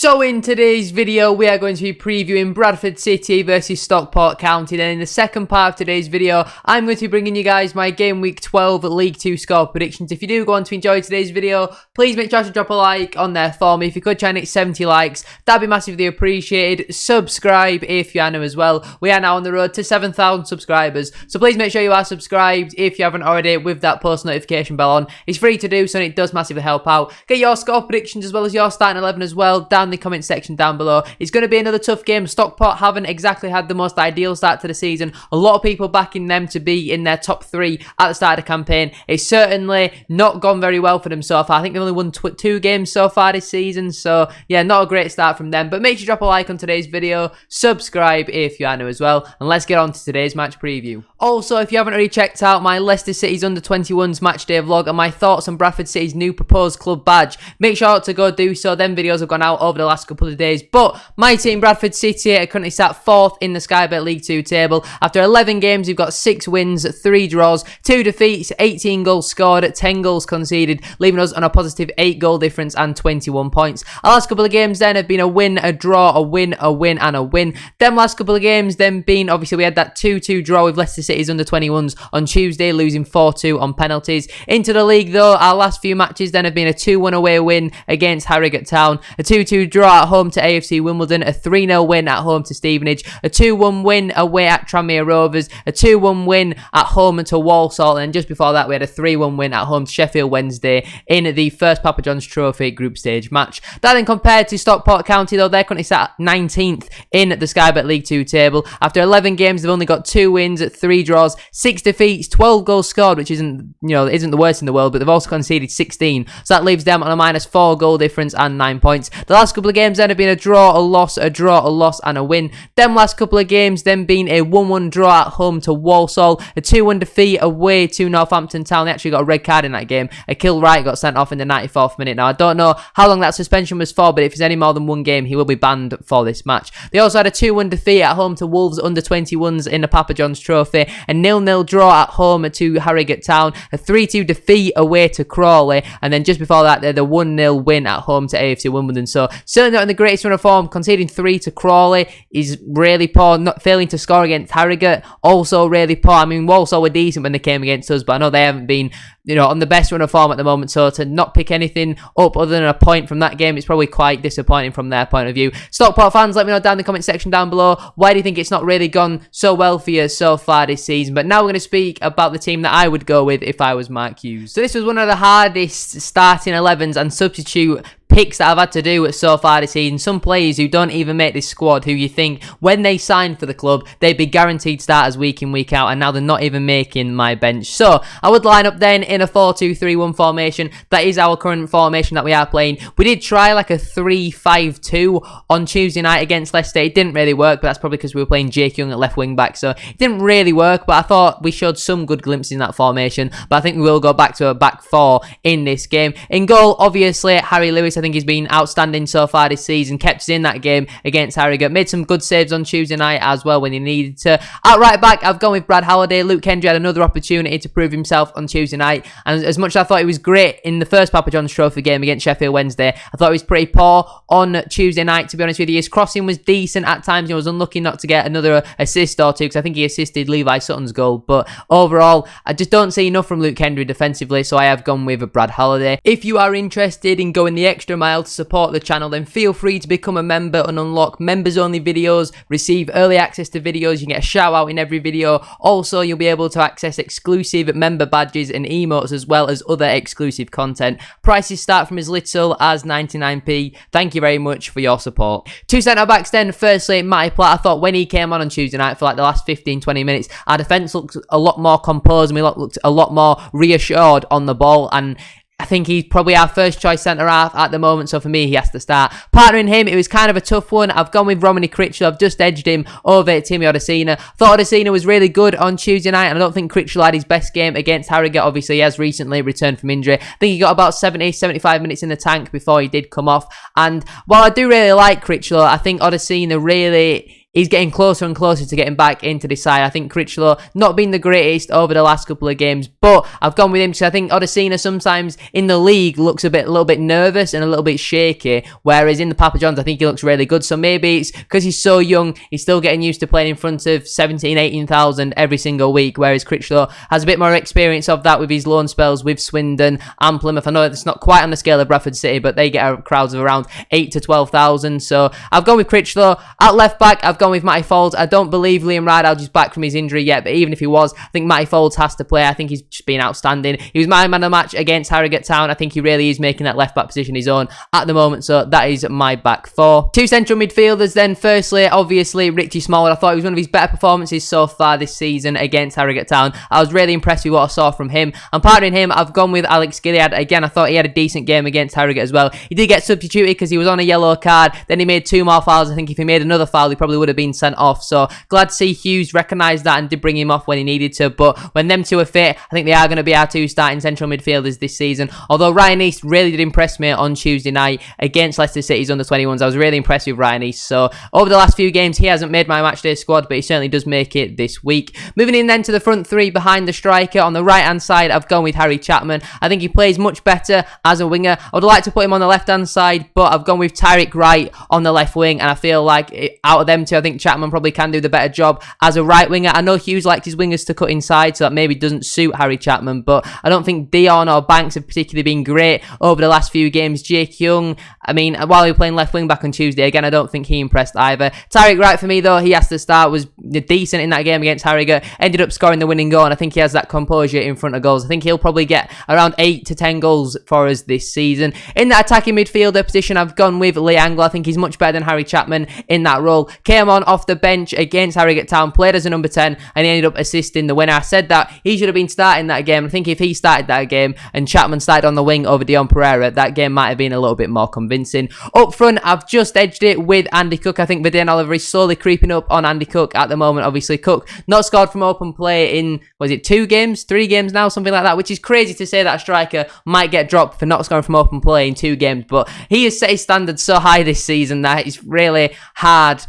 So in today's video, we are going to be previewing Bradford City versus Stockport County. Then in the second part of today's video, I'm going to be bringing you guys my Game Week 12 League 2 score predictions. If you do go on to enjoy today's video, please make sure to drop a like on there for me. If you could try and hit 70 likes, that'd be massively appreciated. Subscribe if you are new as well. We are now on the road to 7,000 subscribers. So please make sure you are subscribed if you haven't already with that post notification bell on. It's free to do so and it does massively help out. Get your score predictions as well as your starting 11 as well down in the comment section down below. It's going to be another tough game. Stockport haven't exactly had the most ideal start to the season. A lot of people backing them to be in their top 3 at the start of the campaign. It's certainly not gone very well for them so far. I think they've only won 2 games so far this season. So yeah, not a great start from them. But make sure you drop a like on today's video. Subscribe if you are new as well. And let's get on to today's match preview. Also, if you haven't already checked out my Leicester City's under-21s match day vlog and my thoughts on Bradford City's new proposed club badge, make sure to go do so. Them videos have gone out over the last couple of days. But my team, Bradford City, are currently sat 4th in the Sky Bet League 2 table. After 11 games, we've got 6 wins, 3 draws, 2 defeats, 18 goals scored, 10 goals conceded, leaving us on a positive 8 goal difference and 21 points. Our last couple of games then have been a win, a draw, a win, and a win. Them last couple of games then being, obviously, we had that 2-2 draw with Leicester City's under-21s on Tuesday, losing 4-2 on penalties. Into the league, though, our last few matches then have been a 2-1 away win against Harrogate Town, a 2-2 draw at home to AFC Wimbledon, a 3-0 win at home to Stevenage, a 2-1 win away at Tranmere Rovers, a 2-1 win at home to Walsall, and just before that we had a 3-1 win at home to Sheffield Wednesday in the first Papa John's Trophy group stage match. That then compared to Stockport County, though, they're currently sat 19th in the Sky Bet League 2 table. After 11 games, they've only got 2 wins, 3 draws, 6 defeats, 12 goals scored, which isn't the worst in the world, but they've also conceded 16, so that leaves them on a minus 4 goal difference and 9 points. The last couple of games then have been a draw, a loss, a draw, a loss, and a win. Them last couple of games then being a 1-1 draw at home to Walsall, a 2-1 defeat away to Northampton Town. They actually got a red card in that game. Akil Wright got sent off in the 94th minute. Now, I don't know how long that suspension was for, but if it's any more than 1 game, he will be banned for this match. They also had a 2-1 defeat at home to Wolves under-21s in the Papa John's Trophy, a 0-0 draw at home to Harrogate Town, a 3-2 defeat away to Crawley, and then just before that, they're the 1-0 win at home to AFC Wimbledon. So, certainly not in the greatest run of form. Conceding 3 to Crawley is really poor. Not failing to score against Harrogate, also really poor. I mean, Walsall were decent when they came against us, but I know they haven't been, on the best run of form at the moment. So to not pick anything up other than a point from that game, it's probably quite disappointing from their point of view. Stockport fans, let me know down in the comment section down below, why do you think it's not really gone so well for you so far this season? But now we're going to speak about the team that I would go with if I was Mark Hughes. So this was one of the hardest starting 11s and substitute picks that I've had to do so far this season. Some players who don't even make this squad, who you think when they signed for the club they'd be guaranteed starters week in week out, and now they're not even making my bench. So I would line up then in a 4-2-3-1 formation. That is our current formation that we are playing. We did try like a 3-5-2 on Tuesday night against Leicester. It didn't really work, but that's probably because we were playing Jake Young at left wing back, so it didn't really work. But I thought we showed some good glimpses in that formation, but I think we will go back to a back 4 in this game. In goal, obviously Harry Lewis. I think he's been outstanding so far this season. Kept us in that game against Harrogate. Made some good saves on Tuesday night as well when he needed to. At right back, I've gone with Brad Halliday. Luke Kendry had another opportunity to prove himself on Tuesday night, and as much as I thought he was great in the first Papa John's Trophy game against Sheffield Wednesday, I thought he was pretty poor on Tuesday night, to be honest with you. His crossing was decent at times. He was unlucky not to get another assist or 2, because I think he assisted Levi Sutton's goal, but overall I just don't see enough from Luke Kendry defensively, so I have gone with Brad Halliday. If you are interested in going the extra mile to support the channel, then feel free to become a member and unlock members only videos, receive early access to videos, you get a shout out in every video. Also, you'll be able to access exclusive member badges and emotes as well as other exclusive content. Prices start from as little as 99p. Thank you very much for your support. 2 centre backs then. Firstly, Matty Platt. I thought when he came on Tuesday night for like the last 15-20 minutes, our defence looked a lot more composed and we looked a lot more reassured on the ball, and I think he's probably our first choice centre-half at the moment, so for me, he has to start. Partnering him, it was kind of a tough one. I've gone with Romany Critchlow. I've just edged him over Timmy Odesina. Thought Odesina was really good on Tuesday night, and I don't think Critchlow had his best game against Harrogate. Obviously, he has recently returned from injury. I think he got about 70-75 minutes in the tank before he did come off. And while I do really like Critchlow, I think Odesina really he's getting closer and closer to getting back into the side. I think Critchlow not been the greatest over the last couple of games, but I've gone with him because I think Odesina sometimes in the league looks a little bit nervous and a little bit shaky, whereas in the Papa John's I think he looks really good. So maybe it's because he's so young, he's still getting used to playing in front of 17, 18,000 every single week, whereas Critchlow has a bit more experience of that with his loan spells with Swindon and Plymouth. I know it's not quite on the scale of Bradford City, but they get crowds of around 8 to 12,000. So I've gone with Critchlow. At left back, I've gone with Matty Folds. I don't believe Liam Ridehalgh is back from his injury yet, but even if he was, I think Matty Folds has to play. I think he's just been outstanding. He was my man of the match against Harrogate Town. I think he really is making that left back position his own at the moment, so that is my back four. Two central midfielders then. Firstly, obviously, Richie Smallwood. I thought it was one of his better performances so far this season against Harrogate Town. I was really impressed with what I saw from him. And partnering him, I've gone with Alex Gilliard. Again, I thought he had a decent game against Harrogate as well. He did get substituted because he was on a yellow card. Then he made 2 more fouls. I think if he made another foul, he probably would have been sent off. So glad to see Hughes recognise that and did bring him off when he needed to. But when them two are fit, I think they are going to be our 2 starting central midfielders this season. Although Ryan East really did impress me on Tuesday night against Leicester City's under-21s. I was really impressed with Ryan East. So over the last few games, he hasn't made my matchday squad, but he certainly does make it this week. Moving in then to the front 3 behind the striker. On the right-hand side, I've gone with Harry Chapman. I think he plays much better as a winger. I would like to put him on the left-hand side, but I've gone with Tyreek Wright on the left wing, and I feel like out of them two, I think Chapman probably can do the better job as a right winger. I know Hughes likes his wingers to cut inside, so that maybe doesn't suit Harry Chapman, but I don't think Dion or Banks have particularly been great over the last few games. Jake Young, I mean, while he was playing left wing back on Tuesday, again, I don't think he impressed either. Tyreek Wright for me, though, he has to start, was decent in that game against Harrogate, ended up scoring the winning goal, and I think he has that composure in front of goals. I think he'll probably get around 8 to 10 goals for us this season. In that attacking midfielder position, I've gone with Lee Angler. I think he's much better than Harry Chapman in that role. Came on off the bench against Harrogate Town, played as a number 10, and he ended up assisting the winner. I said that he should have been starting that game. I think if he started that game and Chapman started on the wing over Dion Pereira, that game might have been a little bit more convincing. Up front, I've just edged it with Andy Cook. I think Vidane Oliver is slowly creeping up on Andy Cook at the moment. Obviously, Cook not scored from open play in, was it 2 games, 3 games now, something like that, which is crazy to say that a striker might get dropped for not scoring from open play in 2 games, but he has set his standards so high this season that it's really hard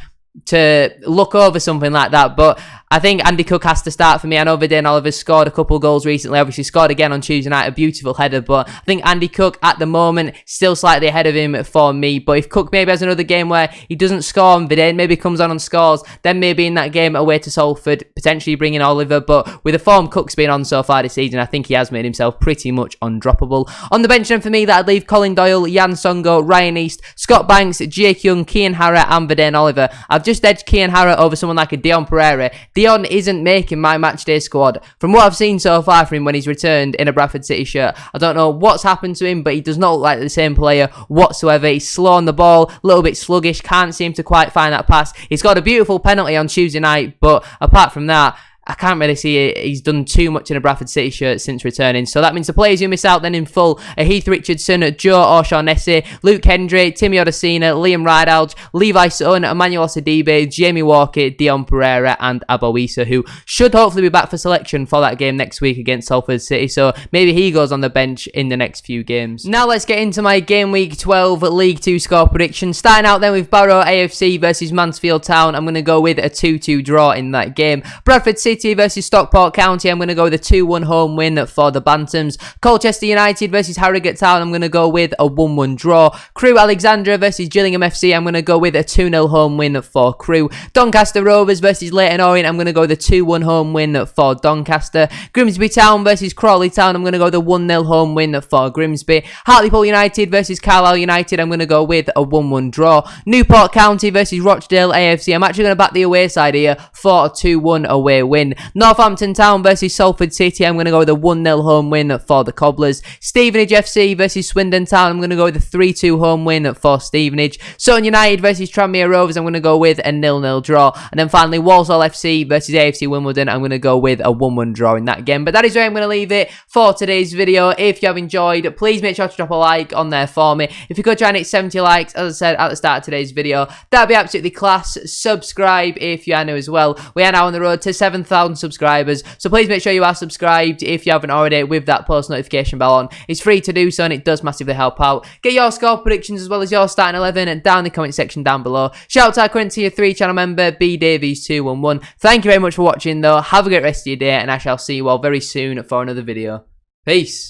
to look over something like that. But I think Andy Cook has to start for me. I know Vidane Oliver's scored a couple goals recently, obviously scored again on Tuesday night, a beautiful header, but I think Andy Cook at the moment still slightly ahead of him for me. But if Cook maybe has another game where he doesn't score and Vidane maybe comes on and scores, then maybe in that game away to Salford, potentially bringing Oliver. But with the form Cook's been on so far this season, I think he has made himself pretty much undroppable. On the bench then for me, that'd leave Colin Doyle, Jan Songo, Ryan East, Scott Banks, Jake Young, Kian Harra and Vidane Oliver. I've just edged Kian Harra over someone like a Dion Pereira. Dion isn't making my matchday squad. From what I've seen so far from him when he's returned in a Bradford City shirt, I don't know what's happened to him, but he does not look like the same player whatsoever. He's slow on the ball, a little bit sluggish, can't seem to quite find that pass. He's got a beautiful penalty on Tuesday night, but apart from that, I can't really see he's done too much in a Bradford City shirt since returning. So that means the players who miss out then in full are Heath Richardson, Joe O'Shaughnessy, Luke Hendry, Timmy Odesina, Liam Ridehalgh, Levi Sutton, Emmanuel Sidibe, Jamie Walker, Dion Pereira and Abo Issa, who should hopefully be back for selection for that game next week against Salford City. So maybe he goes on the bench in the next few games. Now let's get into my game week 12 League 2 score prediction. Starting out then with Barrow AFC versus Mansfield Town. I'm going to go with a 2-2 draw in that game. Bradford City versus Stockport County, I'm going to go with a 2-1 home win for the Bantams. Colchester United versus Harrogate Town, I'm going to go with a 1-1 draw. Crewe Alexandra versus Gillingham FC, I'm going to go with a 2-0 home win for Crewe. Doncaster Rovers versus Leyton Orient, I'm going to go with a 2-1 home win for Doncaster. Grimsby Town versus Crawley Town, I'm going to go with a 1-0 home win for Grimsby. Hartlepool United versus Carlisle United, I'm going to go with a 1-1 draw. Newport County versus Rochdale AFC, I'm actually going to back the away side here for a 2-1 away win. Northampton Town versus Salford City, I'm going to go with a 1-0 home win for the Cobblers. Stevenage FC versus Swindon Town, I'm going to go with a 3-2 home win for Stevenage. Sutton United versus Tranmere Rovers, I'm going to go with a 0-0 draw. And then finally, Walsall FC versus AFC Wimbledon, I'm going to go with a 1-1 draw in that game. But that is where I'm going to leave it for today's video. If you have enjoyed, please make sure to drop a like on there for me. If you could try and hit 70 likes, as I said at the start of today's video, that'd be absolutely class. Subscribe if you are new as well. We are now on the road to 7,000 1,000 subscribers. So please make sure you are subscribed if you haven't already with that post notification bell on. It's free to do so and it does massively help out. Get your score predictions as well as your starting 11 and down in the comment section down below. Shout out to our current tier 3 channel member, BDavies211. Thank you very much for watching though. Have a great rest of your day and I shall see you all very soon for another video. Peace.